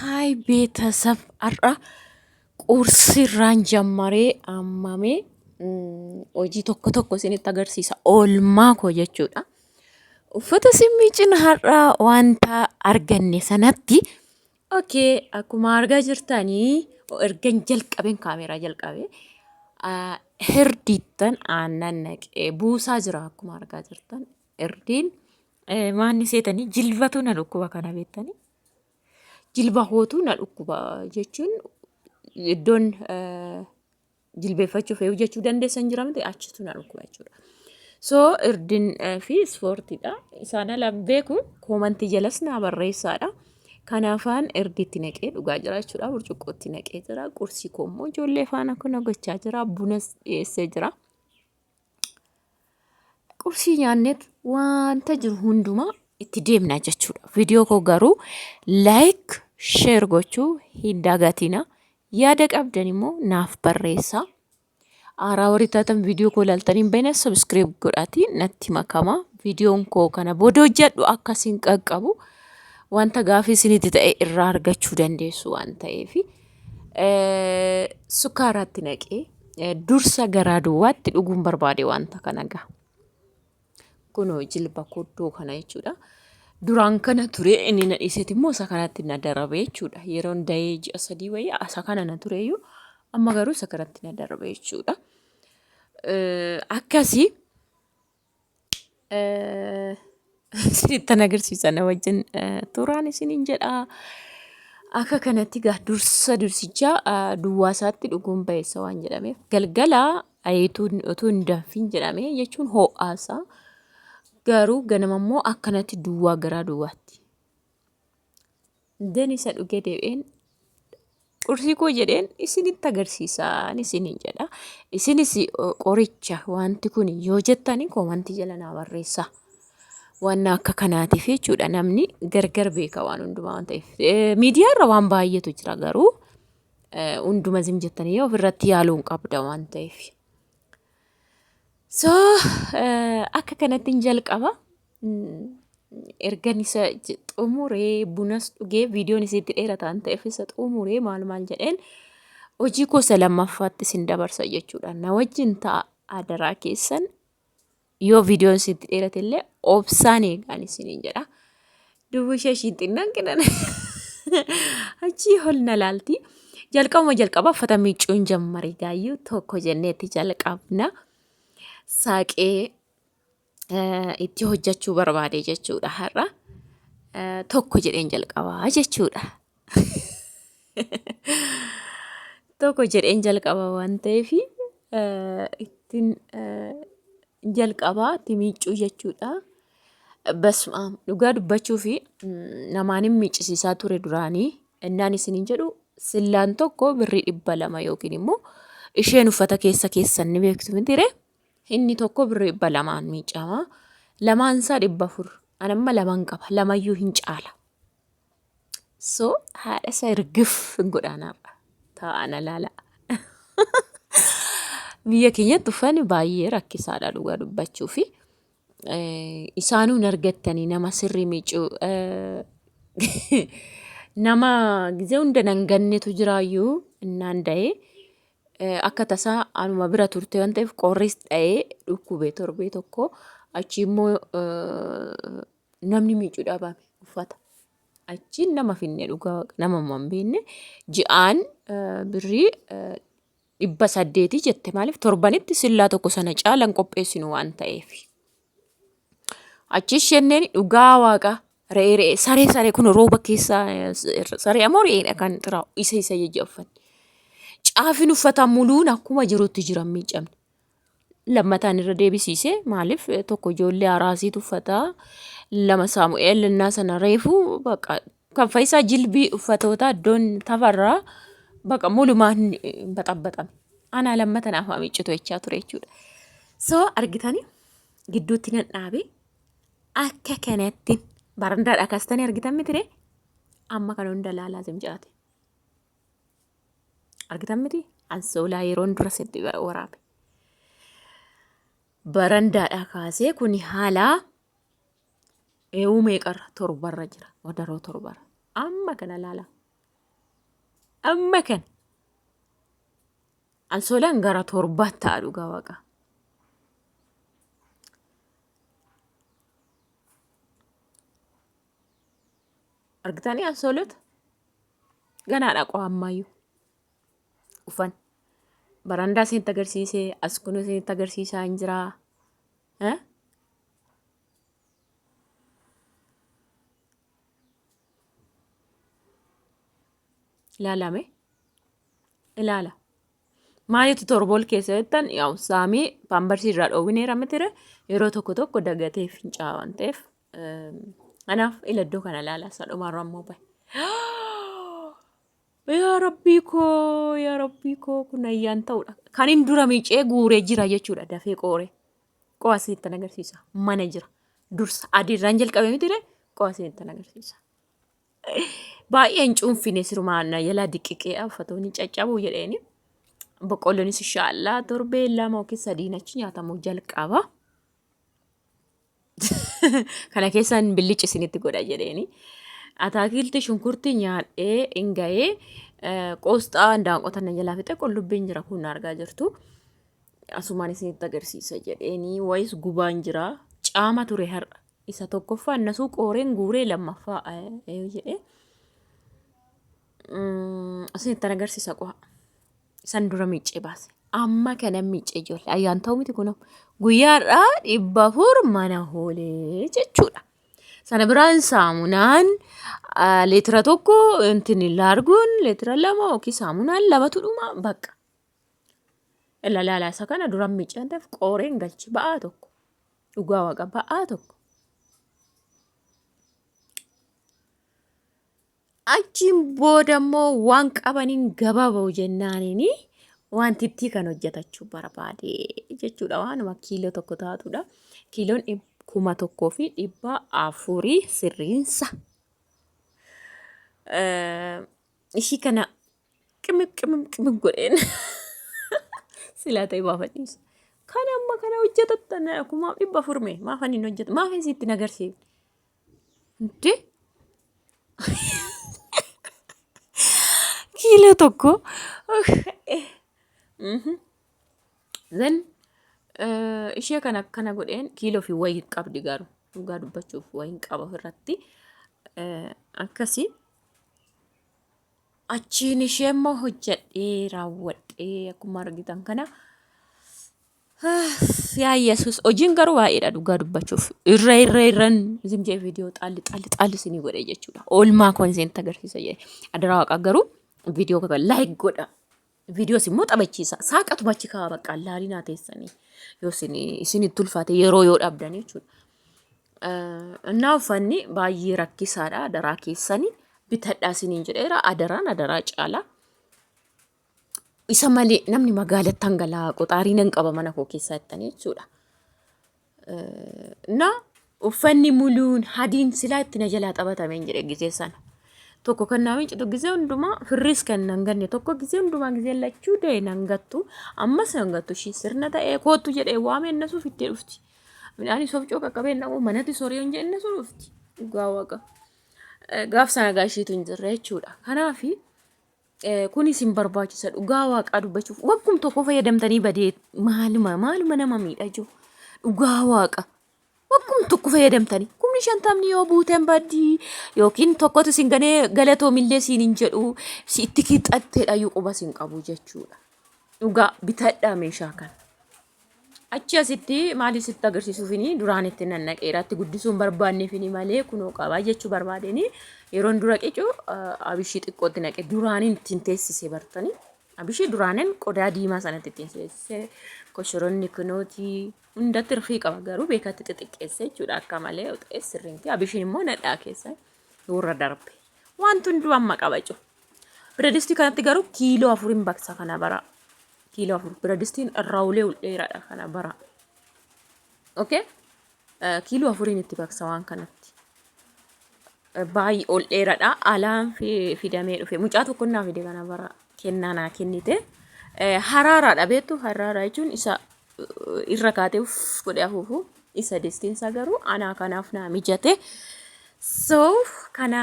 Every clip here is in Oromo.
Hai ቤተሰብ har'a qursirraan jammaree ammamee hojii tokko isinitti agarsiisa. Oolmaa koo jechuudha. Uffata simmiicina har'a wanta arganne sanatti akkuma argaa jirtanii ergan jalqabeen kaameeraa jalqabee hirdiittan aannan naqee buusaa jira akkuma argaa jirtan. Hirdiin maanni seetanii jilbatu na dhukkuba kana beektanii. Jilba hootuu na dhukkuba jechuun iddoon jilbeeffachuuf jechuu dandeessan jira miti achitu na dhukkuba jechuudha. So irdin fi ispoortiidha. Isaan ala beeku koomantii jalas naa barreessaadha. Kanaafaan irdiitti naqee dhugaa jira jechuudha. Burcuqqootti naqee jira. Qursii koo immoo ijoollee faana kun gochaa jira. Bunas dhiyeessee jira. Qursii nyaanneet wanta jiru hundumaa itti deemna jechuudha. Viidiyoo koo garuu like share gochuu hin dagatina. Yaada qabdan immoo naaf barreessaa. Aaraa warri taatan viidiyoo koo ilaaltanii hin beekne subscribe godhaatii natti makama. Viidiyoon koo kana booda hojjedhu akkasiin qaqqabu. Wanta gaafii isinitti ta'e irraa argachuu dandeessu waan ta'eef. Sukkaaraatti naqee dursa garaa duwwaatti dhuguun barbaade wanta kana gaha. Kunoo jilba koddoo kana jechuudha. Duraan kana ture inni na dhiiseet immoo isa kanatti na darabe jechuudha. Yeroon da'ee ji'a 3 wayii isa kana na tureyyuu amma garuu isa kanatti na darabe jechuudha. Akkasii isinitti agarsiisan wajjin turaan isiniin jedha. Akka kanatti gaa dursichaa duwwaa isaatti dhuguun bayeessa waan jedhameef galgala utuu hin danfiin jedhamee jechuun ho'aasaa. Garuu ganama immoo akkanatti duwwaa garaa duwwaatti. Dan isa dhugee deebi'een qursii koo jedheen isinitti agarsiisaan isiniin jedha. Isinis qoricha wanti kun yoo jettanii koomantii jala naa barreessaa. Waan akka kanaatiif jechuudha namni gargar beeka waan hundumaa waan ta'eef. Miidiyaarra waan baay'eetu jira garuu hunduma zim jettanii ofirratti yaaluun qabda waan ta'eef. So akka kanattiin jalqaba ergan isa xumuree bunas dhugee viidiyoon isitti dheerataan ta'eef isa xumuree maal jedheen hojii gosa lammaffaatti isin dabarsa jechuudha. Na wajjin ta'a adaraa keessan yoo viidiyoon isitti dheerate illee obsaan eegaan isiniin jedha. Dubbi ishee xinnaan kennan achii ol na laalti. Jalqaba uffata miiccuun jammari gaayyuu tokko jenneetti jalqabna. Saaqee itti hojjechuu barbaade jechuudha har'a. Tokko jedheen jalqabaa jechuudha. Tokko jedheen jalqaba waan ta'eef ittiin jalqabaa itti miiccuu jechuudha. Basmaa dhugaa dubbachuu fi namaan hin miiccisiisaa ture duraanii innaan isiniin jedhu sillaan tokko birrii 200 yookiin immoo isheen uffata keessan ni beektu mitiire. Inni tokko birrii 200 miicama. Lamaan isaa 400. Anamma lamaan qaba. Lamayyuu hin caala. So haadha isaa ergif hin godhaanaadha. Taa'ana laala. Biyya keenyatti uffanni baay'ee rakkisaadha dhugaa dubbachuu fi isaanuun argattanii nama sirrii miicuu nama gizee hunda nan gannetu jiraayyuu innaan da'ee. Akka tasaa anuma bira turte waan ta'eef qorris dha'ee dhukkubee torbee tokko achi immoo namni miicuu dhaabame uffata. Achiin nama finne dhugaa nama hin beekne ji'aan birrii 800 jette maaliif torbanitti sillaa tokko sana caalan qopheessinu waan ta'eef. Achi isheen dhugaa waaqa re'ee saree kun rooba keessaa saree ammoo re'eedha kan xiraa'u isa jajjaaffanne. Caafin uffata muluun akkuma jirutti jiran miicamne. Lammataan irra deebisiisee maaliif tokko ijoollee araasiitu uffata. Lama Saamu'eel innaa sana reefu baqa kan faayisaa jilbii uffatoota iddoon tafarraa baqa mulumaan baxabbaxame. Anaa lammataan afaa miiccitu jechaa ture jechuudha. So argitanii gidduutti nan dhaabe akka kanatti barandaadha kaastanii argitan mitire amma kan hunda laalaa zimcaate. Argitan miti ansoolaa yeroon dura sitti waraabe. Barandaadha kaasee kuni haala meeqarra torbarra jira wadaroo torbarra amma kana laala amma kan ansoolaan gara torbaatti ta'a dhugaa waaqa. Argitanii ansoolota ganaadha qo'ammayyuu ufan barandaa isinitti agarsiisee as kun isinitti agarsiisaa hin jiraa. Ilaalame ilaala maalitu torbool keessa jettan yaa'u saamii paambarsii irraa dhoowwineera mitire yeroo tokko dagatee fincaa waan ta'eef anaaf iladdoo kana ilaala sadhumaarra ammoo bahe. Yaa rabbii koo kun ayyaan ta'udha. Kan hin dura miicee guuree jira jechuudha dafee qooree. Qo'a isinitti agarsiisa. Mana jira. Dursa adiirraan jalqabee mitire qo'a isinitti agarsiisa. Baay'een cuunfine sirumaan yala diqiqee uffatoonni caccabuu jedheeni. Boqqolloonis inshaallah torbee lama yookiin sadiin achi nyaatamuu jalqaba. Kana keessaan billichi isinitti godha jedheeni. Ataakilti shunkurtii nyaadhee inga'ee qoosxaa daanqota na jalaa fixe qullubbiin jira kun argaa jirtu. Asumaan isinitti agarsiisa jedheeni wayis gubaan jira. Caama ture har'a. Isa tokkoffaa innasuu qooreen guuree lammaffaa jedhee. Isinitti agarsiisa qo'a. Isan dura miicee baase. Amma kana miicee ijoollee ayyaan ta'u miti kunoo guyyaadhaa 400 mana hoolee jechuudha. Sana biraan saamunaan leetira tokko intini laarguun leetira lama yookiin saamunaan lamatu dhuma bakka. Ilaalaa isa kana dura miiceen ta'eef qooreen galchi ba'aa tokko dhugaa waaqa ba'aa tokko. Achiin booda immoo waan qabaniin gabaaboo jennaaniini wanti itti kan hojjetachuu barbaade jechuudha waanuma kiiloo tokko taatudha. Kiiloon 1,400 sirriinsa. Ishii kana qimim godheen silaa ta'e baafadhiisa. Kan amma kana hojjetattan 1,400 maafan hin hojjetu maafin sitti nagarsiifne. Hundee kiiloo tokko. Then ishee kan akkana godheen kiiloo fi wayii qabdi garuu dhugaa dubbachuuf wayiin qaba ofirratti akkasii. Achiin ishee immoo hojjedhee raawwadhee akkuma argitan kana. Yaa Yesuus hojiin garuu baay'eedha dhugaa dubbachuuf irran zimjee viidiyoo xaalli isinii godhe jechuudha. Oolmaa koon isinitti agarsiisa jedhe adaraa waaqa garuu viidiyoo kana laayik godha. Viidiyoos immoo taphachiisa. Saaqatu machi kaa'aa bakka laalii naa teessanii yoo isinitti ulfaate yeroo yoo dhabdan jechuudha. Innaa uffanni baay'ee rakkisaadha adaraa keessanii bitadhaa isiniin jedheera adaraa caalaa. Isa malee namni magaalatti hangalaa qoxaarii nan qaba mana koo keessaa jettanii jechuudha. Na uffanni muluun hadiin silaa itti na jalaa taphatameen jedhe gisee sana. Tokko kan naamiin citu gisee hundumaa firris kan nan ganne tokko gisee hundumaa gisee lachuu ta'e nan gattu ammas nan gattu ishii sirna ta'ee kootu jedhee waamee innasuuf ittee dhufti. Midhaan soofcoo qaqqabee naquu manatti sooree hin jedhe innasuu dhufti. Dhugaa waaqa. Gaaf sana gaashiitu hin jirre jechuudha. Kanaafi kunis hin barbaachisa dhugaa waaqaa dubbachuuf waggum tokko fayyadamtanii badee maaluma nama miidha jiru dhugaa waaqa waggum tokko fayyadamtanii 50 yoo buuteen baddii yookiin tokkotu isin ganee galatoomillee siin hin jedhu sitti qixxatteedha yoo quba siin qabu jechuudha. Dhugaa bitadhaa meeshaa kana. Achi asitti maali sitti agarsiisuufini duraan itti nannaqeeratti guddisuun barbaanneefini malee kunoo qabaa jechuu barbaadeni yeroon dura qicu abishii xiqqootti naqe duraaniin ittiin teessisee bartanii abishii duraanin qodaa diimaa sanatti ittiin teessisee koshoroonni kunooti hundatti rifii qaba garuu beekatti xixiqqeesse jechuudha akka malee sirriinti abishiin immoo nadhaa keessa warra darbe wanti hunduu amma qaba jechuudha. Biradistii kanatti garuu kiiloo 4 baksa kana bara. Kiiloo 4 biradistiin irraa ulee dheeraadha kana bara. Okay? Kiiloo 4 itti baksa waan kanatti. Baay'ee ol dheeraadha. Alaan fidamee dhufe. Mucaa tokko naa fide kana bara kennaa naa kennite. Haraaraadha beektu haraaraa jechuun isa irra kaatee godhee afuufu isa distiinsa garuu anaa kanaaf naa mijate. So kana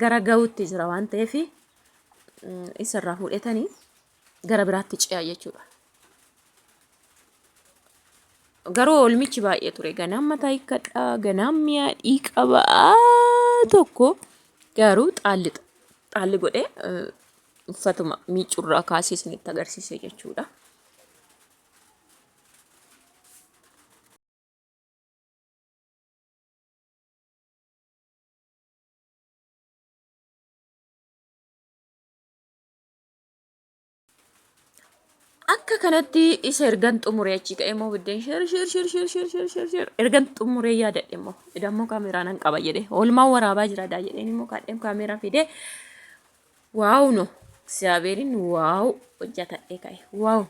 gara ga'uutti jira waan ta'eef isarraa fuudhetanii gara biraatti ce'a jechuudha. Garuu oolmichi baay'ee ture. Ganaan mataa hiikkadhaa, ganaan mi'aadhii qabaa tokko garuu xaalli godhee uffatuma miicurraa kaasee isinitti agarsiise jechuudha. Akka kanatti isa ergan xumuree achi ka'ee immoo biddeen shir ergan xumuree yaadadhe immoo idammoo kaameeraa nan qaba jedhee oolmaan waraabaa jira daa jedheen immoo kaadheem kaameeraa fidee waaw no እግዚአብሔርን ዋው hojjetadhe ka'e waaw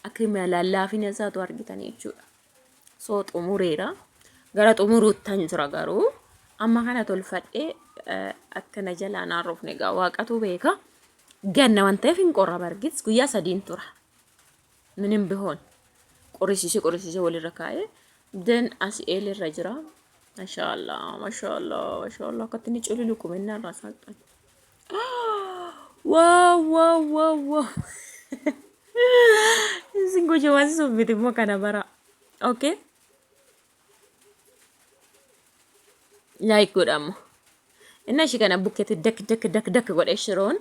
akka lallaafina isaatu argitanii jechuudha. Soo xumureera gara xumuruuttan jira garuu amma kana tolfadhee akkana jalaan haarofne egaa waaqatu beeka ganna waan ta'eef hin qorra bargis guyyaa sadiin tura. ምንም ቢሆን ቆርሲሴ ወልረ ካየ ደን አስኤል ረጅራ ማሻአላ ማሻአላ ማሻአላ ከትኒ ጭልሉ ቁመና ራሳጣን ዋው ዋው ዋው ዋው ዝንጎ ጀዋስ ሶብት ሞ ከነበራ ኦኬ ላይክ ጎዳሞ እና እሺ ከነ ቡኬት ደክ ጎደሽሮን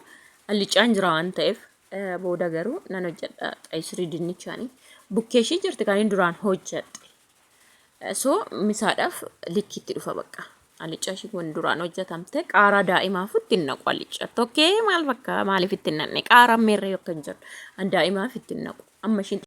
አልጫን ጅራዋን ተይፍ booda garuu nan hojjedha xaayisirii dinnichaanii bukkeeshii jirti kan duraan hojjedhe so misaadhaaf likkitti dhufa bakka alichaa shi kun duraan hojjetamte qaara daa'imaaf ittiin naqu alichaa tokkee maal bakka maaliif ittiin naqne qaara meerre yookaan jiru daa'imaaf ittiin naqu amma shin